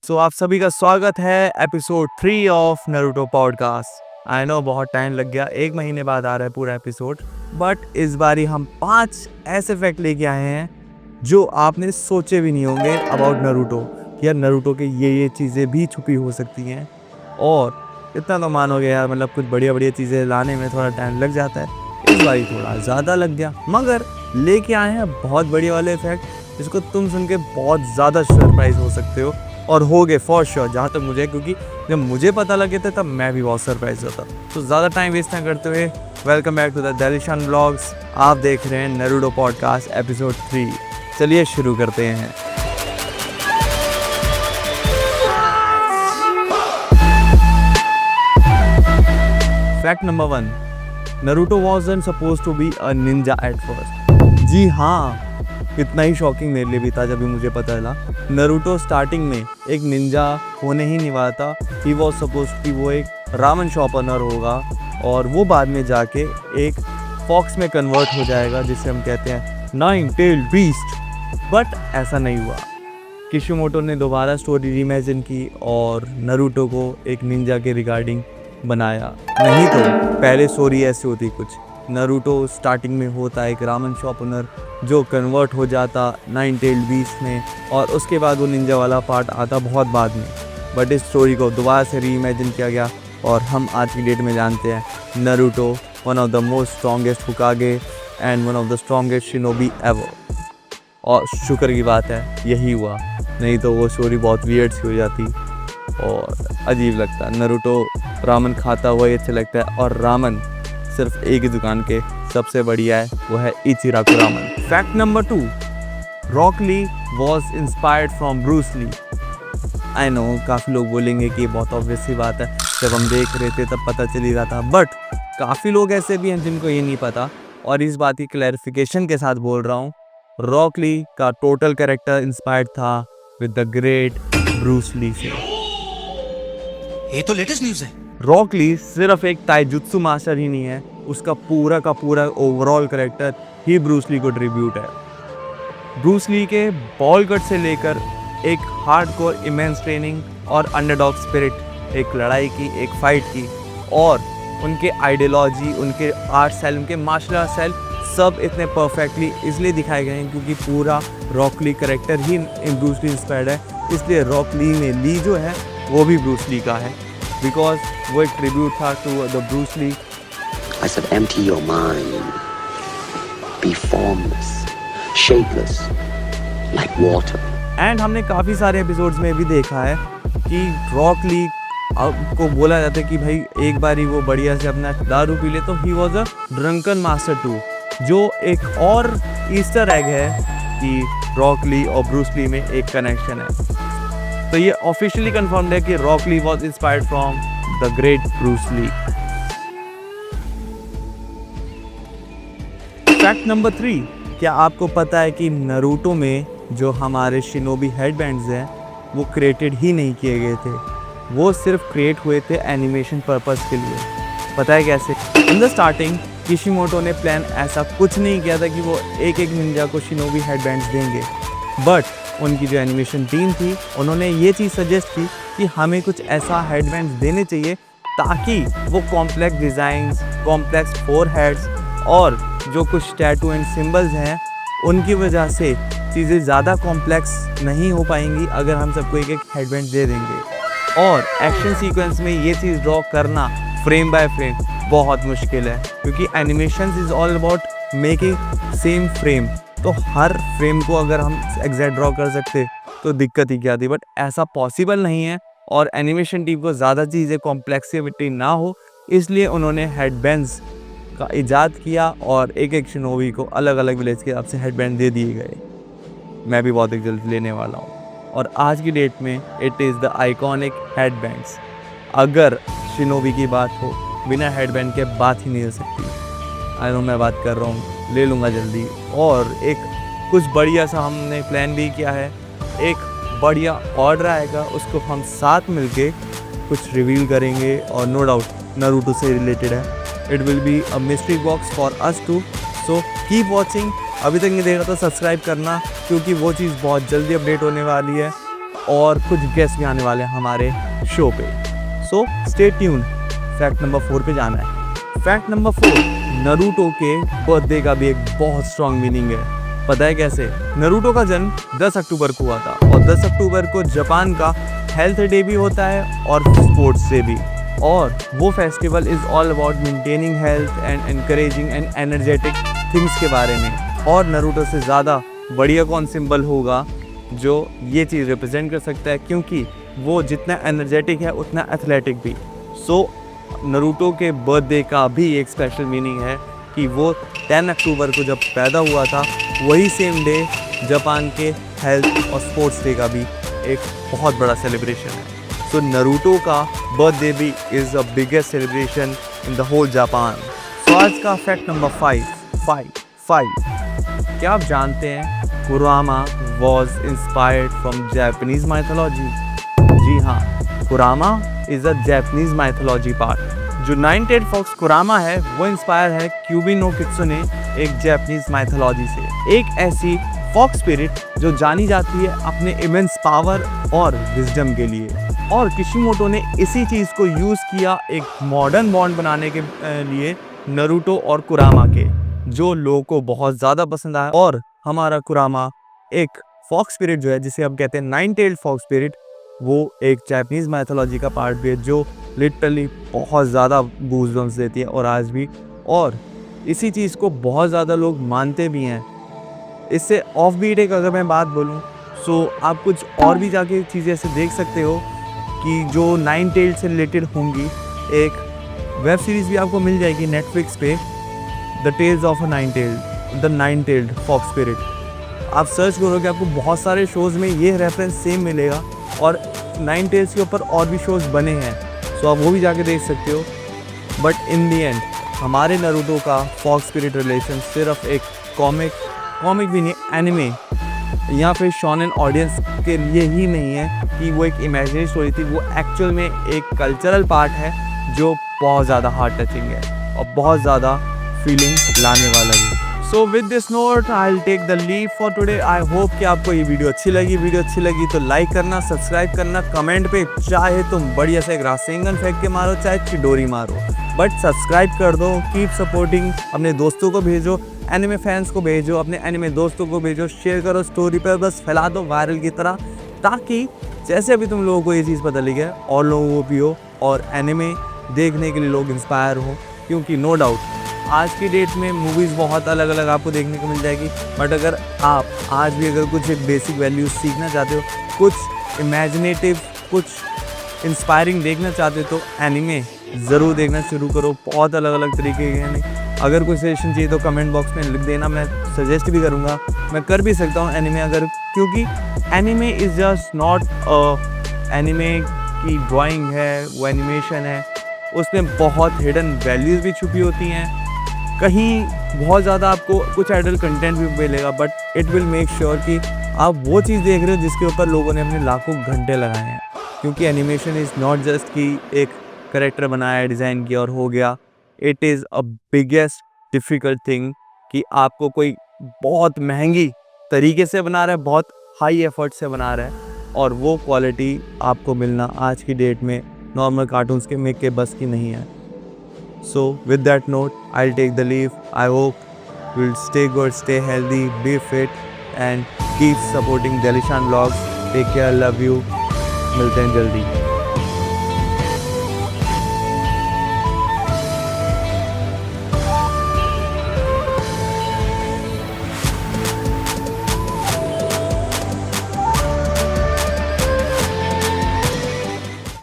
सो आप सभी का स्वागत है episode 3 of Naruto podcast. I know बहुत टाइम लग गया, 1 महीने बाद आ रहा है पूरा एपिसोड, बट इस बारी हम 5 ऐसे फैक्ट लेके आए हैं जो आपने सोचे भी नहीं होंगे अबाउट नरूटो। या नरूटो के ये चीज़ें भी छुपी हो सकती हैं। और इतना तो मानोगे यार, मतलब कुछ बढ़िया चीज़ें लाने में थोड़ा टाइम लग जाता है, इस बारी थोड़ा ज़्यादा लग गया, मगर लेके आए हैं बहुत बढ़िया वाले फैक्ट जिसको तुम सुन के बहुत ज़्यादा सरप्राइज हो सकते हो और होगे फॉर श्योर, जहाँ तक मुझे, क्योंकि जब मुझे पता लगे थे तब मैं भी बहुत सरप्राइज होता। तो ज़्यादा टाइम वेस्ट ना करते हुए welcome back to the Dilshan vlogs. आप देख रहे हैं नरूटो पॉडकास्ट एपिसोड 3। चलिए शुरू करते हैं। Fact number 1, Naruto wasn't supposed to be a ninja at first। जी हाँ, इतना ही शॉकिंग मेरे लिए भी था जब भी मुझे पता चला। नरूटो स्टार्टिंग में एक निंजा होने ही नहीं वाला था। ही वॉज सपोज कि वो एक रामन शॉर्पनर होगा और वो बाद में जाके एक फॉक्स में कन्वर्ट हो जाएगा, जिसे हम कहते हैं 9-tailed beast। बट ऐसा नहीं हुआ। किशिमोटो ने दोबारा स्टोरी रीइमेजिन की और नरूटो को एक निंजा के रिगार्डिंग बनाया। नहीं तो पहले स्टोरी ऐसी होती कुछ, नरूटो स्टार्टिंग में होता एक रामन शॉर्पनर जो कन्वर्ट हो जाता 9-tailed beast में, और उसके बाद वो निंजा वाला पार्ट आता बहुत बाद में। बट इस स्टोरी को दोबारा से रीइमेजिन किया गया और हम आज की डेट में जानते हैं Naruto one of the most strongest Hokage and one of the strongest shinobi ever. और शुक्र की बात है यही हुआ, नहीं तो वो स्टोरी बहुत वियर्ड सी हो जाती और अजीब लगता। नरूटो रामन खाता हुआ ही अच्छा लगता है, और रामन सिर्फ एक ही दुकान के सबसे बढ़िया है, वो है इचिराकुरो ramen. Fact number 2, Rock Lee was inspired from Bruce Lee. I know काफ़ी लोग बोलेंगे कि बहुत ऑब्वियस सी बात है, जब हम देख रहे थे तब पता चल ही रहा था, बट काफ़ी लोग ऐसे भी हैं जिनको ये नहीं पता, और इस बात की क्लैरिफिकेशन के साथ बोल रहा हूँ। रॉक ली का टोटल कैरेक्टर इंस्पायर्ड था with the great Bruce Lee से। ये तो लेटेस्ट न्यूज़ है। रॉक ली सिर्फ एक ताइजुत्सु मास्टर ही नहीं है, उसका पूरा का पूरा ओवरऑल कैरेक्टर ही ब्रूस ली को ट्रिब्यूट है। ब्रूस ली के बॉल कट से लेकर एक हार्डकोर इमेंस ट्रेनिंग और अंडरडॉग स्पिरिट, एक लड़ाई की, एक फाइट की, और उनके आइडियोलॉजी, उनके आर्ट स्टाइल, उनके मार्शल आर्ट स्टाइल, सब इतने परफेक्टली इसलिए दिखाए गए हैं क्योंकि पूरा रॉक ली कैरेक्टर ही ब्रूस ली इंस्पायर्ड है। इसलिए रॉक ली में ली जो है वो भी ब्रूस ली का है, बिकॉज वो एक ट्रिब्यूट था to the Bruce Lee. I said, empty your mind. Be formless, shapeless, like water. And हमने काफ़ी सारे एपिसोड्स में भी देखा है कि रॉक ली को बोला जाता है कि भाई एक बारी वो बढ़िया से अपना दारू पी ले तो he was a drunken master too, जो एक और ईस्टर एग है कि रॉक ली और ब्रूस ली में एक कनेक्शन है। तो ये ऑफिशियली कंफर्म्ड है कि Rock Lee was inspired from the great Bruce Lee. Fact number 3, क्या आपको पता है कि नरूटो में जो हमारे शिनोबी हेडबैंड्स हैं वो क्रिएटेड ही नहीं किए गए थे, वो सिर्फ क्रिएट हुए थे एनिमेशन पर्पस के लिए। पता है कैसे? इन द स्टार्टिंग किशिमोटो ने प्लान ऐसा कुछ नहीं किया था कि वो एक निंजा को शिनोबी हेडबैंड्स देंगे, बट उनकी जो एनिमेशन टीम थी उन्होंने ये चीज़ सजेस्ट की कि हमें कुछ ऐसा हेडबैंड्स देने चाहिए ताकि वो complex designs, complex four heads और जो कुछ टैटू एंड सिंबल्स हैं उनकी वजह से चीज़ें ज़्यादा कॉम्प्लेक्स नहीं हो पाएंगी अगर हम सबको एक हेडबैंड दे देंगे। और एक्शन सीक्वेंस में ये चीज़ ड्रॉ करना फ्रेम बाय फ्रेम बहुत मुश्किल है, क्योंकि animation is all about making same frame. तो हर फ्रेम को अगर हम एग्जैक्ट ड्रॉ कर सकते तो दिक्कत ही क्या थी, बट ऐसा पॉसिबल नहीं है। और एनिमेशन टीम को ज़्यादा चीज़ें कॉम्प्लेक्सिटी ना हो, इसलिए उन्होंने हेडबैंड्स का इजाद किया और एक शिनोबी को अलग अलग विलेज के हिसाब से हेडबैंड दे दिए गए। मैं भी बहुत जल्द लेने वाला हूँ, और आज की डेट में it is the iconic headbands. अगर शिनोबी की बात हो, बिना हेडबैंड के बात ही नहीं हो सकती। आई नो मैं बात कर रहा हूँ, ले लूँगा जल्दी। और एक कुछ बढ़िया सा हमने प्लान भी किया है, एक बढ़िया ऑर्डर आएगा, उसको हम साथ मिलके कुछ रिवील करेंगे, और नो डाउट नरूटो से रिलेटेड है। It will be a mystery box for us too, so keep watching अभी तक नहीं देखा तो सब्सक्राइब करना, क्योंकि वो चीज़ बहुत जल्दी अपडेट होने वाली है और कुछ गेस्ट भी आने वाले हैं हमारे शो पे। So stay tune. Fact number 4 पे जाना है। फैक्ट नंबर 4, नरूटो के बर्थडे का भी एक बहुत स्ट्रॉन्ग मीनिंग है। पता है कैसे? नरूटो का जन्म 10 अक्टूबर को हुआ था और 10 अक्टूबर को जापान का हेल्थ डे भी होता है और स्पोर्ट्स डे भी। और वो festival is all about maintaining health and encouraging and energetic things के बारे में। और नरूटो से ज़्यादा बढ़िया कौन सिंबल होगा जो ये चीज़ रिप्रेजेंट कर सकता है, क्योंकि वो जितना एनर्जेटिक है उतना एथलेटिक भी। सो नरूटो के बर्थडे का भी एक स्पेशल मीनिंग है कि वो 10 अक्टूबर को जब पैदा हुआ था, वही सेम डे जापान के हेल्थ और स्पोर्ट्स डे का भी एक बहुत बड़ा सेलिब्रेशन है। सो नरूटो का बर्थडे भी is the biggest celebration in the whole Japan. So आज का फैक्ट नंबर 5। क्या आप जानते हैं Kurama was inspired from Japanese mythology? जी हाँ, Kurama is a Japanese mythology part. जो 9-tailed फॉक्स कुरामा है वो इंस्पायर है क्यूबी नो कित्सुने, एक जापानीज माइथोलॉजी से। एक ऐसी फॉक्स स्पिरिट जो जानी जाती है अपने इमेंस पावर और विजडम के लिए। और किशिमोटो ने इसी चीज़ को यूज़ किया एक मॉडर्न बॉन्ड बनाने के लिए नरूटो और कुरामा के, जो लोगों को बहुत ज़्यादा पसंद आया। और हमारा कुरामा एक फॉक्स स्पिरिट जो है, जिसे हम कहते हैं 9-tailed फॉक्स स्पिरिट, वो एक जापानीज माइथोलॉजी का पार्ट भी है जो लिटरली बहुत ज़्यादा गूज़बम्स देती है और आज भी। और इसी चीज़ को बहुत ज़्यादा लोग मानते भी हैं। इससे ऑफ बीट एक अगर मैं बात बोलूँ, सो आप कुछ और भी जाके चीज़ें ऐसे देख सकते हो कि जो 9-tailed से रिलेटेड होंगी। एक वेब सीरीज़ भी आपको मिल जाएगी नेटफ्लिक्स पे, the tales of a 9-tailed fox spirit. आप सर्च करोगे आपको बहुत सारे शोज़ में ये रेफरेंस सेम मिलेगा और 9-tailed के ऊपर और भी शोज़ बने हैं, सो आप वो भी जाके देख सकते हो। बट इन दी एंड हमारे नरूटो का फॉक्स स्पिरिट रिलेशन सिर्फ एक कॉमिक भी नहीं, एनिमे या फिर शोनेन ऑडियंस के लिए ही नहीं है कि वो एक इमेजिनरी स्टोरी थी। वो एक्चुअल में एक कल्चरल पार्ट है जो बहुत ज़्यादा हार्ट टचिंग है और बहुत ज़्यादा फीलिंग लाने वाला भी। So with this note I will take the leave for today. I hope कि आपको ये वीडियो अच्छी लगी तो लाइक करना, सब्सक्राइब करना, कमेंट पे चाहे तुम बढ़िया से एक रासेंगन फेंक के मारो, चाहे चिडोरी मारो, बट सब्सक्राइब कर दो। Keep supporting. अपने दोस्तों को भेजो, एनिमे फैंस को भेजो, अपने एनिमे दोस्तों को भेजो, शेयर करो स्टोरी पर, बस फैला दो वायरल की तरह, ताकि जैसे अभी तुम लोगों को ये चीज़ पता लगी है और लोगों को भी हो और एनिमे देखने के लिए लोग इंस्पायर हो। क्योंकि नो डाउट आज की डेट में मूवीज़ बहुत अलग अलग आपको देखने को मिल जाएगी, बट अगर आप आज भी अगर कुछ एक बेसिक वैल्यूज सीखना चाहते हो, कुछ इमेजिनेटिव, कुछ इंस्पायरिंग देखना चाहते हो, तो एनिमे ज़रूर देखना शुरू करो। बहुत अलग अलग तरीके के हैं। अगर कोई सजेशन चाहिए तो कमेंट बॉक्स में लिख देना, मैं सजेस्ट भी करूँगा। मैं कर भी सकता हूँ एनिमे अगर, क्योंकि anime is just not anime की ड्राइंग है, वो एनिमेशन है, उसमें बहुत हिडन वैल्यूज़ भी छुपी होती हैं। कहीं बहुत ज़्यादा आपको कुछ एडल्ट कंटेंट भी मिलेगा, but it will make sure कि आप वो चीज़ देख रहे हो जिसके ऊपर लोगों ने अपने लाखों घंटे लगाए हैं। क्योंकि एनिमेशन इज़ नॉट जस्ट कि एक करेक्टर बनाया, डिज़ाइन किया और हो गया। It is a biggest difficult thing कि आपको कोई बहुत महंगी तरीके से बना रहा है, बहुत हाई एफर्ट से बना रहा है, और वो क्वालिटी आपको मिलना आज की डेट में नॉर्मल कार्टून्स के मेक के बस की नहीं है। So with that note, I'll take the leave. I hope you'll stay good, stay healthy, be fit and keep supporting Delishan Vlogs. Take care, love you. मिलते हैं जल्दी।